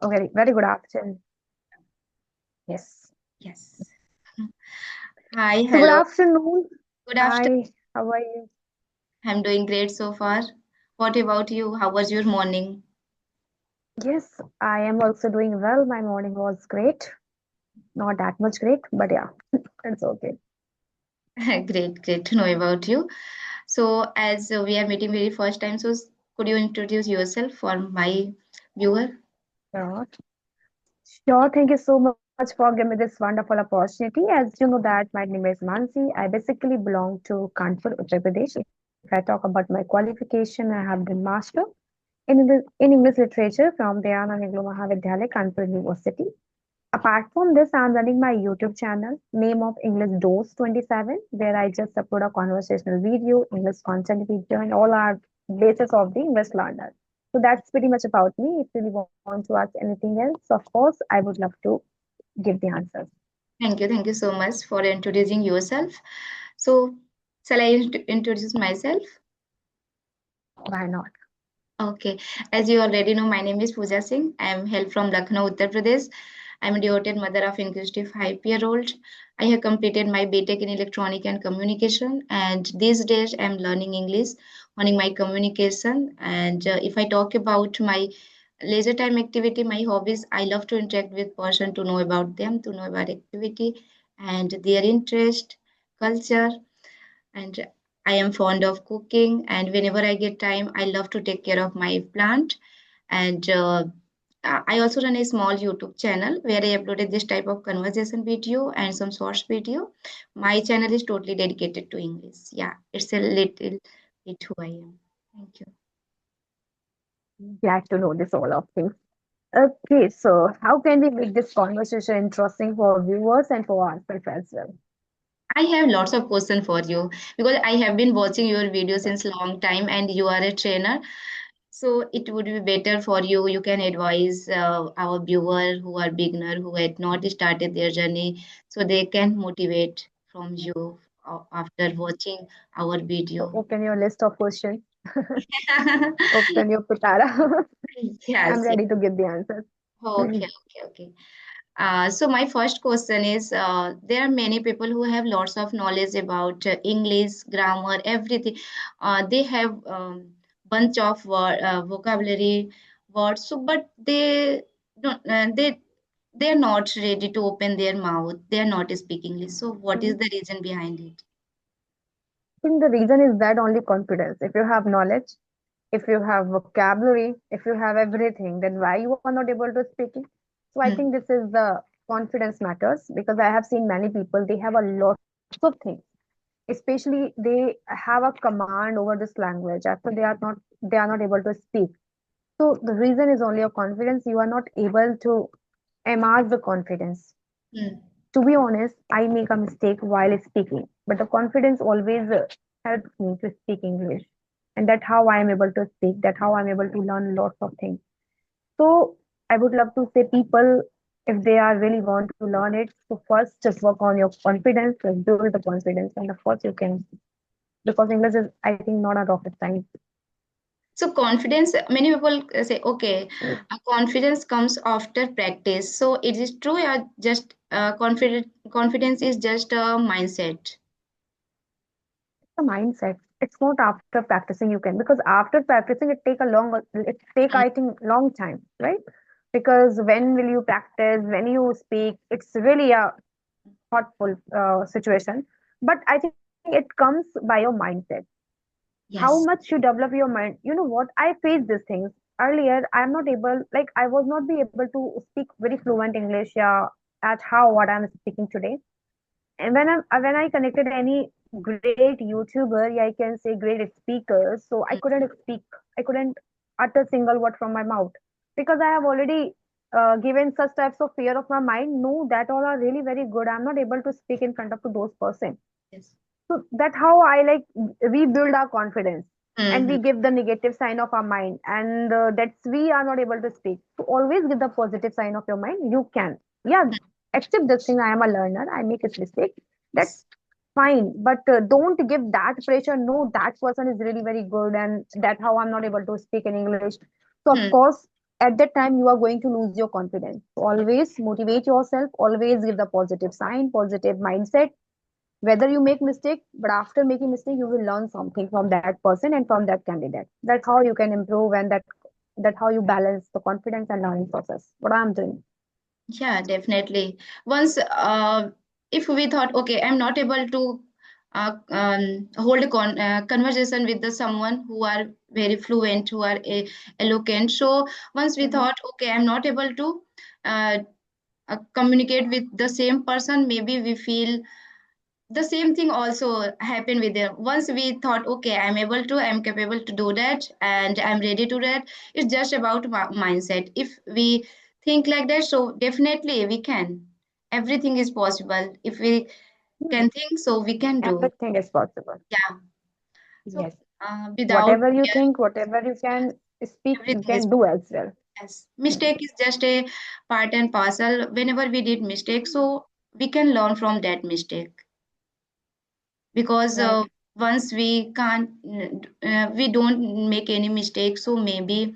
Very good afternoon. Yes. Yes. Hi, So good hello. afternoon. Good afternoon. Hi, how are you? I'm doing great so far. What about you? How was your morning? Yes, I am also doing well. My morning was great. Not that much great, but yeah, it's okay. Great to know about you. So, as we are meeting very first time, could you introduce yourself for my viewer? Sure. Sure, thank you so much for giving me this wonderful opportunity. As you know that my name is Mansi. I basically belong to Kanpur, Uttar Pradesh. If I talk about my qualification, I have done master in English literature from Dayana Niglu Mahavidyalaya, Kanpur University. Apart from this, I'm running my YouTube channel, name of English Dose 27, where I just upload a conversational video, English content video, and all are basis of the English learner. So that's pretty much about me. If you really want to ask anything else, of course, I would love to give the answers. Thank you so much for introducing yourself. So, shall I introduce myself? Why not? Okay, as you already know, my name is Pooja Singh. I am hail from Lucknow, Uttar Pradesh. I am a devoted mother of inquisitive 5-year-old. I have completed my BTech in Electronic and Communication, and these days I am learning English, honing my communication. And if I talk about my leisure time activity, my hobbies, I love to interact with person to know about them, to know about activity and their interest, culture, and I am fond of cooking. And whenever I get time, I love to take care of my plant. And I also run a small YouTube channel where I uploaded this type of conversation video and some source video. My channel is totally dedicated to English. Yeah, it's a little bit who I am. Thank you. Glad to know this all of things. Okay, so how can we make this conversation interesting for viewers and for ourselves as well? I have lots of questions for you because I have been watching your videos since long time and you are a trainer. So it would be better for you. You can advise our viewer who are beginner who had not started their journey, so they can motivate from you after watching our So video. open your list of questions. Open your pitara. I'm Yes. ready to give the answers. Okay. So my first question is, there are many people who have lots of knowledge about English, grammar, everything. They have bunch of vocabulary words, so but don't, they are not ready to open their mouth. They are not speaking English. So what is Mhm. the reason behind it? I think the reason is that only confidence. If you have knowledge, if you have vocabulary, if you have everything, then why you are not able to speak it? So I think Hmm. this is the confidence matters because I have seen many people, they have a lots of things. Especially they have a command over this language. After they are not able to speak. So the reason is only your confidence. You are not able to amass the confidence. Hmm. To be honest, I make a mistake while speaking, but the confidence always helps me to speak English. And that's how I am able to speak, that's how I'm able to learn lots of things. So I would love to say people, if they are really want to learn it, so first just work on your confidence, like build the confidence, and of course you can, because English is, I think, not a rocket science. So confidence, many people say, okay, confidence comes after practice. So it is true, or just confidence is just a mindset. The mindset. It's not after practicing you can, because after practicing it take Mm, I think long time, right? Because when will you practice, when you speak, it's really a thoughtful situation. But I think it comes by your mindset. How yes. much you develop your mind. You know what? I faced these things earlier. I'm not able, like I was not be able to speak very fluent English, yeah, at how what I'm speaking today. And when I connected any great YouTuber, yeah, I can say great speaker, so I Mm, couldn't speak. I couldn't utter single word from my mouth because I have already given such types of fear of my mind. No, that all are really very good. I'm not able to speak in front of to those person. yes. So that's how I like rebuild our confidence, and Hmm. we give the negative sign of our mind, and that's we are not able to speak. So always give the positive sign of your mind. You can, yeah, accept this thing. I am a learner. I make a mistake. That's Yes. fine, but don't give that pressure. No, that person is really very good, and that how I'm not able to speak in English. So of Hmm. course. at that time you are going to lose your confidence. So always motivate yourself, always give the positive sign, positive mindset. Whether you make mistake, but after making mistake you will learn something from that person and from that candidate. That's how you can improve, and that how you balance the confidence and learning process, what I'm doing. Yeah, definitely. Once, if we thought, okay, I'm not able to hold a conversation with the someone who are very fluent, who are eloquent. So once we Hmm. thought, okay, I'm not able to uh, communicate with the same person, maybe we feel the same thing also happened with them. Once we thought, okay, I'm capable to do that, and I'm ready to that. It's just about mindset. If we think like that, so definitely we can. Everything is possible. If we Hmm. can think, so we can do. Everything is possible. Yeah. So Yes. without Whatever you fear, think, whatever you can speak, you everything is can do as well. yes. Mistake is just a part and parcel. Whenever we did mistake, Hmm. so we can learn from that mistake. Because Right. once we can't we don't make any mistake, so maybe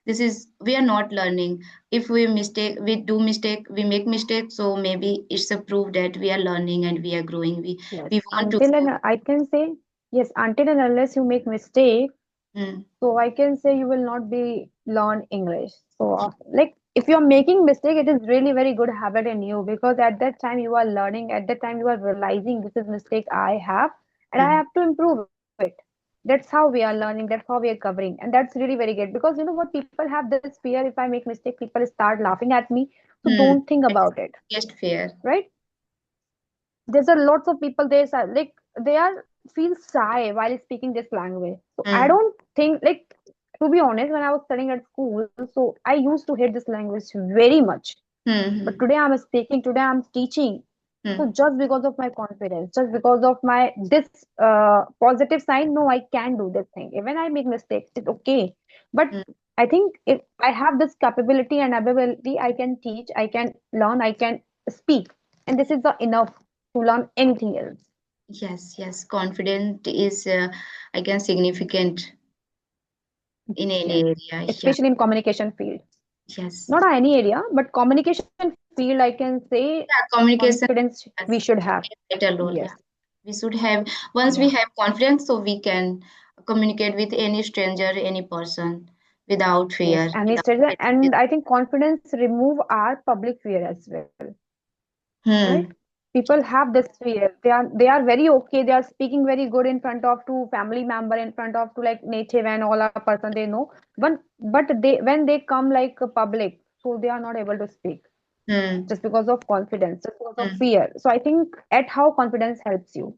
this is we are not learning. If we do mistake, we make mistake, so maybe it's a proof that we are learning and we are growing. We Yes. want to Until grow. and I can say, yes, until and unless you make mistake, Hmm. so I can say you will not be learn English. So like if you're making mistake, it is really very good habit in you, because at that time you are learning, at that time you are realizing this is mistake I have and I Hmm. have to improve it. That's how we are learning, that's how we are covering, and that's really very good, because you know what, people have this fear, if I make mistake people start laughing at me. So don't Hmm. think about That is it, biggest fear. right? There's a lots of people, they are like they are feel shy while speaking this language. So I Hmm. don't think, like, to be honest, when I was studying at school, so I used to hate this language very much. But Hmm. today I'm speaking, today I'm teaching. So Hmm. just because of my confidence, just because of my this positive sign, no, I can do this thing. Even I make mistakes, it's okay. But Hmm. I think if I have this capability and ability, I can teach, I can learn, I can speak, and this is the enough to learn anything else. Yes, yes, confident is again significant in any Yes, area. Yeah. especially in communication field. Yes. Not any area, but communication field, I can say Yeah, communication confidence we should has have. a vital role. Yes. Yeah, we should have. Once Yeah. we have confidence, so we can communicate with any stranger, any person, without Yes, fear, any without strategy, getting and this. I think confidence remove our public fear as well, right? Hmm. People have this fear. They are very okay. They are speaking very good in front of to family member, in front of to like native and all a person they know. But they when they come like public, so they are not able to speak Hmm. just because of confidence, just because of Hmm. fear. So I think at how confidence helps you.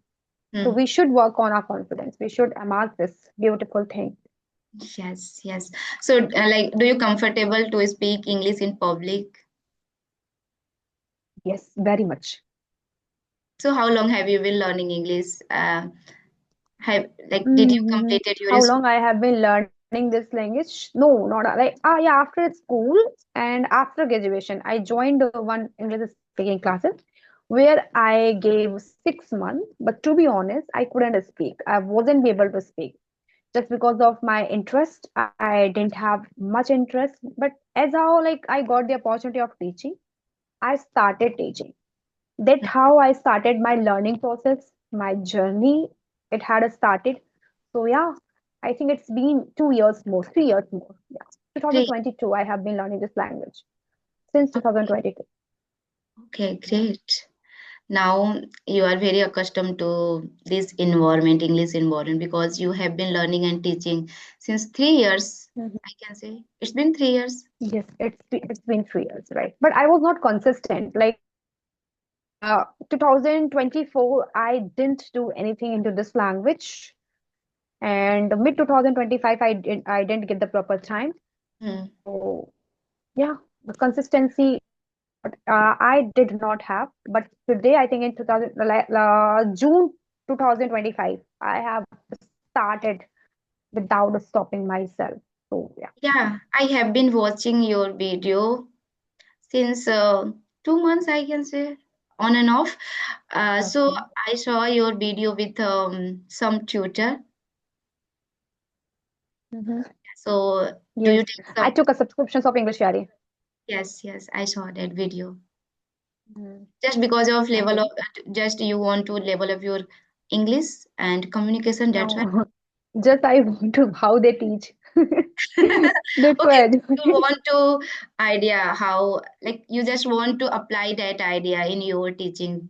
So Hmm. we should work on our confidence. We should amass this beautiful thing. Yes, yes. So, like, do you comfortable to speak English in public? Yes, very much. So, how long have you been learning English? Have like, did you Hmm. completed your How school? long I have been learning this language? No, not like yeah, after school and after graduation, I joined one English speaking classes where I gave 6 months. But to be honest, I couldn't speak. I wasn't be able to speak just because of my interest. I didn't have much interest. But as how like I got the opportunity of teaching, I started teaching. That how I started my learning process, my journey. It had started. So yeah, I think it's been 2 years more, 3 years more. Yeah, Great. 2022. I have been learning this language since Okay, 2022. okay, Yeah. great. Now you are very accustomed to this environment, English environment, because you have been learning and teaching since 3 years. Mhm. I can say it's been 3 years. Yes, it's been 3 years, right? But I was not consistent. Like 2024, I didn't do anything into this language, and mid 2025, I didn't get the proper time. Hmm. So yeah, the consistency I did not have. But today, I think in 2000, June 2025, I have started without stopping myself. So yeah. Yeah, I have been watching your video since 2 months, I can say, on and off. So Okay. I saw your video with some tutor. Mm-hmm. So do you Yes, take I some? took a subscriptions of English Yari. Yes, yes, I saw that video. Mm. Just because of I level of, did. just you want to level up your English and communication. That's why. No, just I want to how they teach. That's Okay, why. you want to idea how, like you just want to apply that idea in your teaching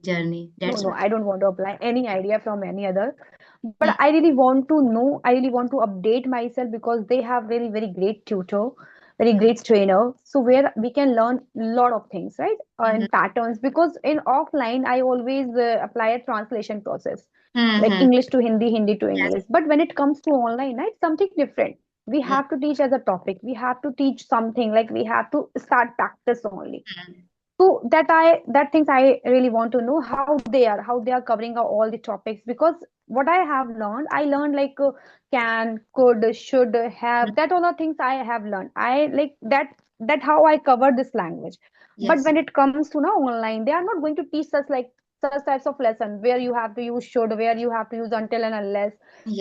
journey. No, That's no, why. I don't want to apply any idea from any other. But Hmm, I really want to know, I really want to update myself because they have very, very great tutor, very hmm, great trainer. So where we can learn a lot of things, right? hmm, In patterns. Because in offline, I always apply a translation process, hmm, like hmm. English to Hindi, Hindi to Yes, English. But when it comes to online, right, something different. We hmm, have to teach as a topic. We have to teach something like we have to start practice only. hmm. So that things I really want to know how they are covering all the topics because what I have learned I learned like can could should Hmm. have that all are things I have learned I like that how I cover this language. But Yes, when it comes to now online they are not going to teach us like such types of lesson where you have to use should where you have to use until and unless.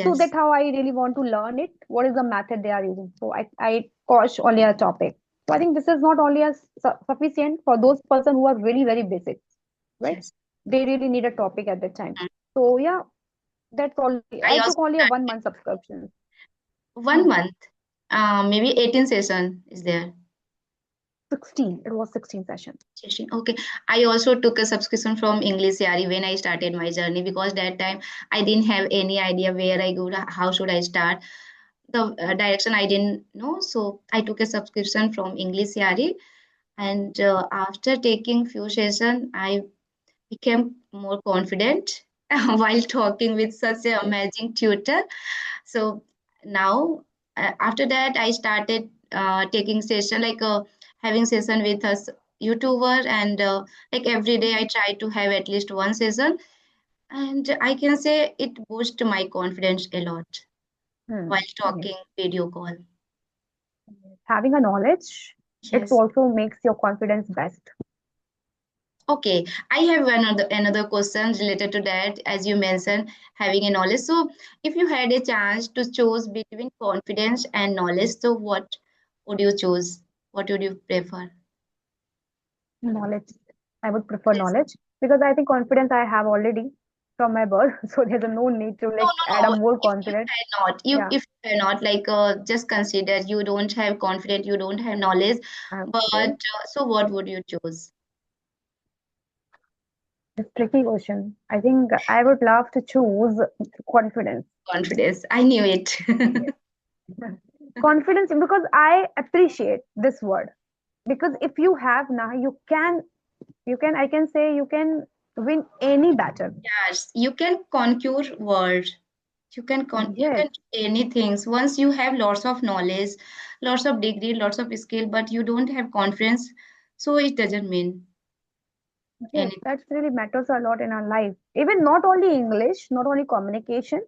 So yes, that how I really want to learn it what is the method they are using. So I coach only a topic. So I think this is not only as sufficient for those person who are really very basic, right? yes. They really need a topic at that time. Hmm. So yeah, that's all. I I also took only a one started month subscription. 1 month. Maybe 18 session is there. 16. It was 16 sessions. 16. Okay. I also took a subscription from English Yari when I started my journey because that time I didn't have any idea where I go, how should I start. The direction I didn't know. So I took a subscription from English Yari. And after taking few sessions, I became more confident while talking with such an amazing tutor. So now, after that, I started taking session like having session with us YouTuber, and like every day I try to have at least one session, and I can say it boosts my confidence a lot Hmm. while Yes. talking video call. Having a knowledge, it Yes. also makes your confidence best. Okay, I have another question related to that. As you mentioned, having a knowledge. So, if you had a chance to choose between confidence and knowledge, so what would you choose? What would you prefer? Knowledge. I would prefer Yes. knowledge because I think confidence I have already from my birth. So there's no need to No, like add no, a no. more If you confidence. had not, you Yeah. if you had not, like just consider you don't have confidence, you don't have knowledge, but Okay. so what would you choose? It's tricky question. I think I would love to choose confidence. Confidence. I knew it. Yes. Confidence because I appreciate this word. Because if you have now, you can, I can say you can win any battle. Yes, you can conquer world. You can Yes, do anything. Once you have lots of knowledge, lots of degree, lots of skill, but you don't have confidence, so it doesn't mean yes, anything. that really matters a lot in our life. Even not only English, not only communication,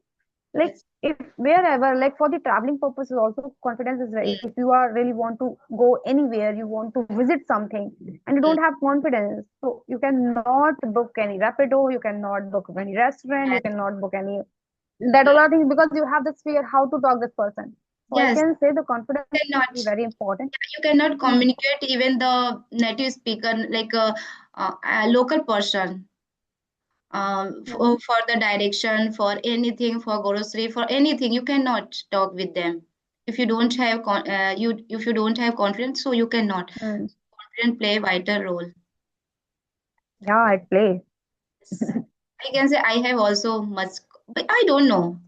like Yes. if wherever, like for the traveling purposes, also confidence is Mm, very. If you are really want to go anywhere, you want to visit something, and you mm. don't have confidence, so you cannot book any rapido, you cannot book any restaurant, you Yes. cannot book any that all are things because you have this fear how to talk this person. So I Yes. can say the confidence is really Cannot. very important. You cannot Hmm. communicate even the native speaker, like a local person, Hmm. for the direction, for anything, for grocery, for anything. You cannot talk with them if you don't have you if you don't have confidence. So you cannot. Hmm. Confidence play a vital role. Yeah, I play. Yes. I can say I have also much, but I don't know.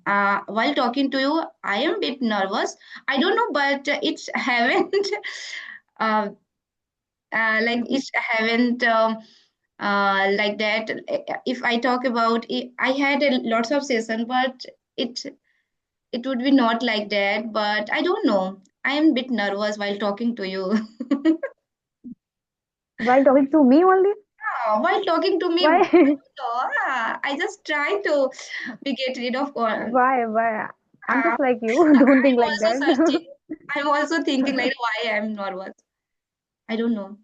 While talking to you, I am a bit nervous. I don't know, but it's haven't uh, like it's haven't like that. If I talk about it, I had lots of session, but it it would be not like that. But I don't know. I am a bit nervous while talking to you. While talking to me only? While talking to me, I Why? don't know. I just try to be get rid of. Why? I'm just like you. Don't I'm think like also that. searching. I'm also thinking like why I'm nervous. I don't know.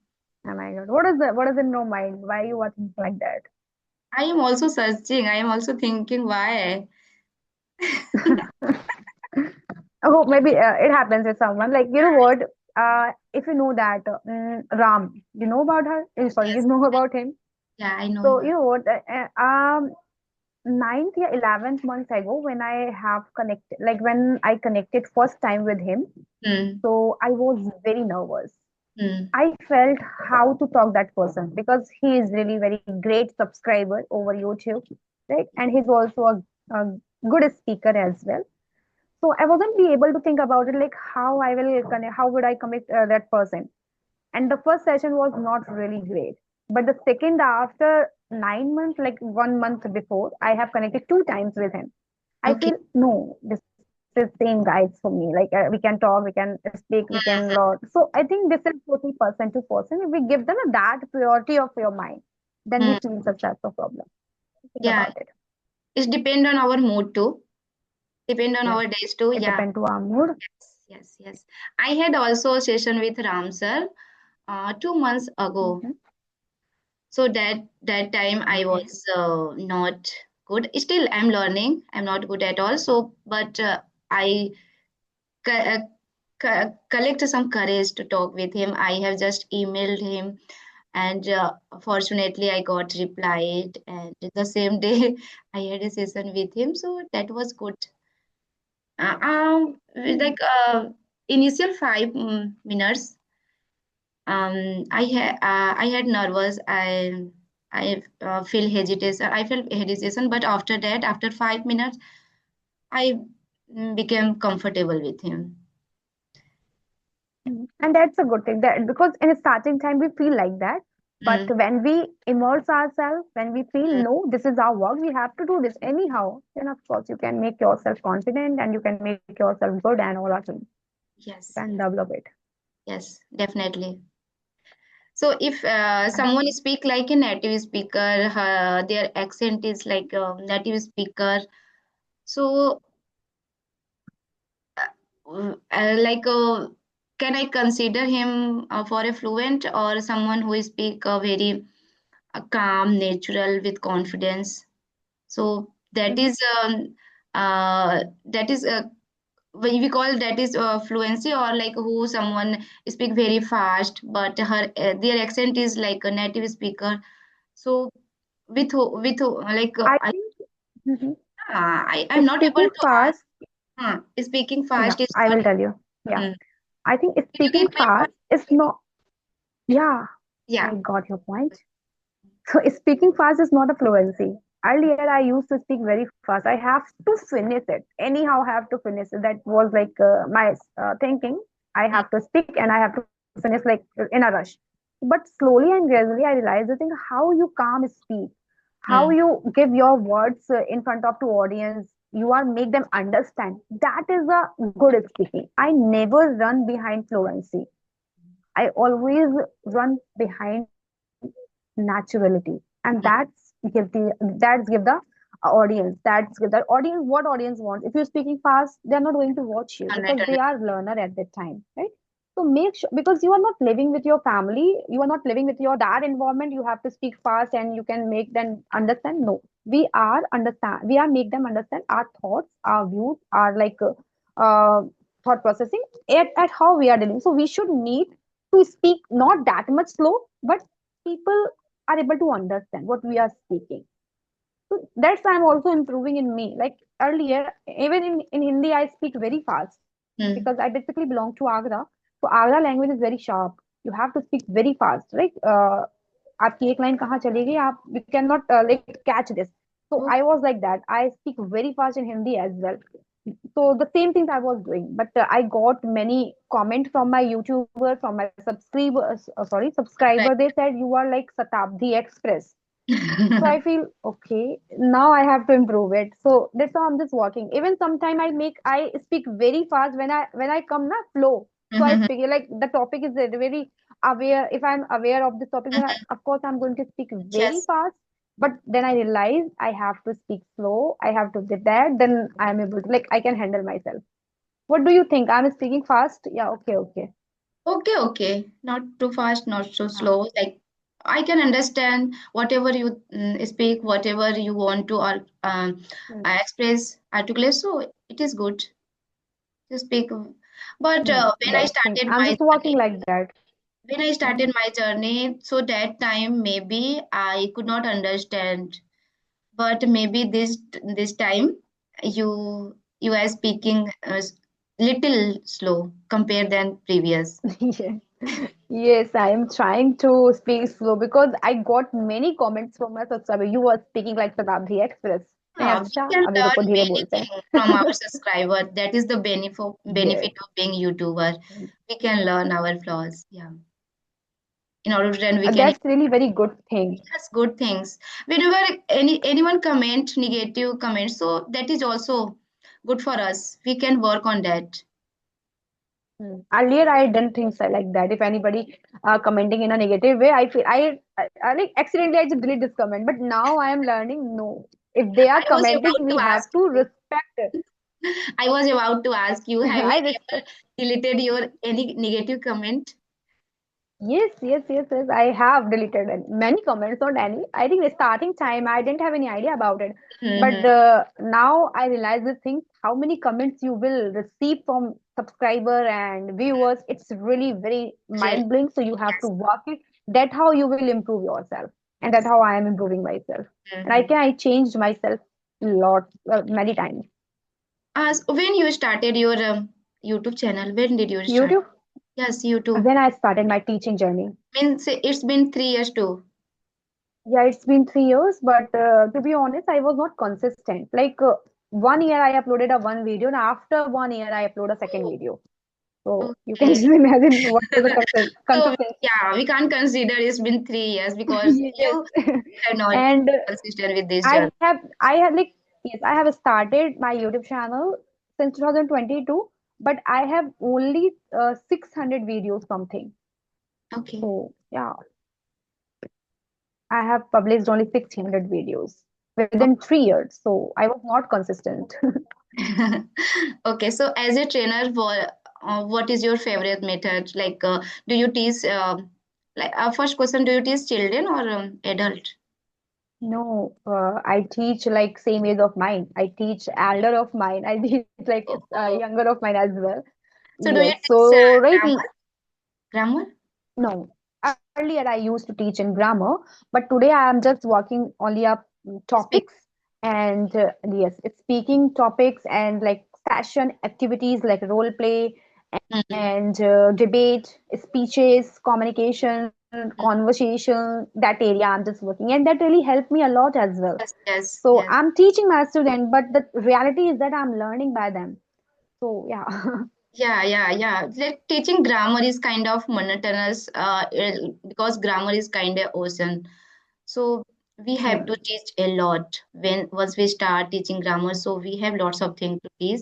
Oh my God. What is in your mind? Why you are thinking like that? I am also searching. I am also thinking why. Oh, maybe it happens with someone. Like, you know what? If you know that Ram, you know about her? Sorry, you Yes, know about him. yeah, I know So, her. you know what? Ninth or 11th months ago, when I have connected, like when I connected first time with him, Hmm. so I was very nervous. Hmm. I felt how to talk that person because he is really very great subscriber over YouTube, right? And he's also a good speaker as well. So I wasn't be able to think about it like how I will connect, how would I commit that person. And the first session was not really great, but the second after 9 months, like 1 month before, I have connected two times with him. I Okay. feel no, this is same guides for me. Like we can talk, we can speak, we can lot. So I think this is totally person to person. If we give them that purity of your mind, then we Hmm. feel such type of problem. Think Yeah, about it. it depend on our mood too. Depend on Yes, our days too. it Yeah. depends to our mood. Yes, yes, yes. I had also a session with Ram sir 2 months ago. Hmm. So that time I Okay. was not good. Still, I'm learning. I'm not good at all. So, but I co- uh, collect some courage to talk with him. I have just emailed him, and fortunately, I got replied. And the same day, I had a session with him. So that was good. Like Hmm. initial 5 minutes, I had nervous. I feel hesitation. I felt hesitation, but after that, after 5 minutes, I became comfortable with him. And that's a good thing that because in the starting time we feel like that, but Mm, when we immerse ourselves, when we feel mm, no, this is our work, we have to do this anyhow, then of course you can make yourself confident and you can make yourself good and all that things. You yes, can yes, develop it. yes, definitely. So if And someone speak like a native speaker, their accent is like a native speaker. So, like, can I consider him for a fluent or someone who speak very calm, natural, with confidence? So mhm. that is we call that is fluency, or like who someone speak very fast, but their accent is like a native speaker. So like I think mhm. I'm not able Speaking to fast, speaking yeah, fast is I not. will tell you. Yeah, Hmm. I think Did you speaking get my fast point? is not, yeah, Yeah. I got your point. So speaking fast is not a fluency. Earlier, I used to speak very fast. I have to finish it. Anyhow, I have to finish it. That was like my thinking. I Hmm. have to speak and I have to finish like in a rush. But slowly and gradually, I realized the thing how you calm speak, how Hmm. you give your words in front of the audience. You are make them understand. That is a good speaking. I never run behind fluency. I always run behind naturality, and that's give the audience that's give the audience what audience wants. If you're speaking fast, they're not going to watch you because they Understand. are learner at that time, right? So make sure because you are not living with your family, you are not living with your that environment, you have to speak fast and you can make them understand. No, we are make them understand our thoughts, our views, our like thought processing at how we are dealing. So we should need to speak not that much slow, but people are able to understand what we are speaking. So that's why I'm also improving in me. Like earlier, even in Hindi, I speak very fast because I Hmm. basically belong to Agra. So Agra language is very sharp. You have to speak very fast, right? आपकी एक line कहाँ चलेगी आप we cannot like catch this. So I Okay. was like that. I speak very fast in Hindi as well. So the same things I was doing, but I got many comment from my YouTuber, from my subscriber. They said you are like Satabdi Express. So I feel okay. Now I have to improve it. So that's how I'm just working. Even sometime I speak very fast when I come na flow. So I Mhm. speak like the topic is very aware. If I'm aware of this topic, then of course I'm going to speak very Yes. fast. But then I realize I have to speak slow. I have to do that. Then I'm able to like I can handle myself. What do you think? I'm speaking fast? Yeah. Okay. Okay. Okay, okay. Not too fast, not so Yeah. slow. Like I can understand whatever you speak, whatever you want to or Hmm. express, articulate. So it is good. It to speak. But when I That's thing. started I'm my just walking journey, like that. when I Mhm. started my journey, so that time maybe I could not understand. But maybe this time you are speaking little slow compared than previous. Yeah. Yes, I am trying to speak slow because I got many comments from my subscriber. You were speaking like Shatabdi Express. मैं We अच्छा can अभी रुको learn धीरे many बोलते things from our subscriber. That is the हैं. benefit of being YouTuber. We can learn our flaws. Yeah. In order to then we can That's really very good thing. yes, good things. Whenever anyone comment negative comments, so that is also good for us. We can work on that. Earlier, I didn't think so like that. If anybody commenting in a negative way, I feel I like accidentally I just delete this comment. But now I am learning no. If they are I was commenting, about we to have ask to you. respect it. I was about to ask you, have you I ever respect. deleted your any negative comment? Yes. I have deleted many comments, not any. I think the starting time I didn't have any idea about it, Mm-hmm. but now I realize the thing how many comments you will receive from subscriber and viewers. It's really very Really? mind blowing. So you have to Yes. work it. That's how you will improve yourself, and that's Yes. how I am improving myself. And Mm-hmm. I changed myself a lot, many times. So when you started your YouTube channel, when did you start? YouTube. Yes, YouTube. When I started my teaching journey. Means it's been 3 years too. Yeah, it's been 3 years, but to be honest, I was not consistent. Like 1 year, I uploaded a one video, and after 1 year, I upload a second Oh, video. So you can okay. just imagine what is the So consistency. yeah, we can't consider it's been 3 years because Yes, you are not and consistent with this journey. I have like yes, I have started my YouTube channel since 2022, but I have only 600 videos something. Okay. So yeah, I have published only 600 videos within 3 years. So I was not consistent. Okay, so as a trainer, what is your favorite method? Like, do you teach, like, first question, do you teach children or adult? No, I teach like same age of mine. I teach elder of mine. I teach like Oh, younger of mine as well. so do you Yes. teach So right grammar? Grammar? no. Earlier I used to teach in grammar, but today I am just working only up Speak. topics and yes, it's speaking topics and like session activities like role play Mm, and debate, speeches, communication, mm. conversation. That area I'm just working, and that really helped me a lot as well. Yes, yes, So yes. I'm teaching my student, but the reality is that I'm learning by them. So yeah. Yeah. Like teaching grammar is kind of monotonous, because grammar is kind of ocean. So we have to Hmm. teach a lot when once we start teaching grammar. So we have lots of things to teach.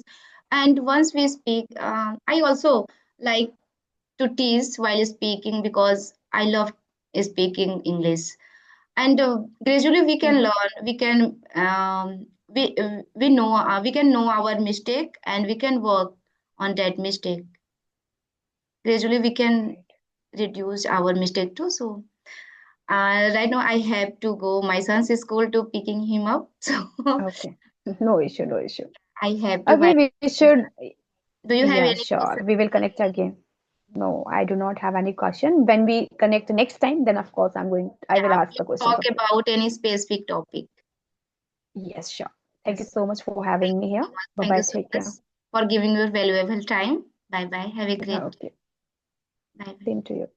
And once we speak, I also like to teach while speaking because I love speaking English. And gradually we can Mhm. learn. We know we can know our mistake and we can work on that mistake. Gradually we can Right. reduce our mistake too. So right now I have to go my son's school to picking him up. So Okay. No issue, no issue. I have to Okay, buy. we should. Do you have Yeah, any sure. question? We will connect again. No, I do not have any question. When we connect next time, then of course I will Yeah, ask we the questions talk of you. about any specific topic. Yes, sure. Thank you Yes. so much for Thank having me you here. so much. Bye Thank bye. you so Take much care. for giving your valuable time. Bye bye. Have a great day. Okay. Bye bye. Same to you.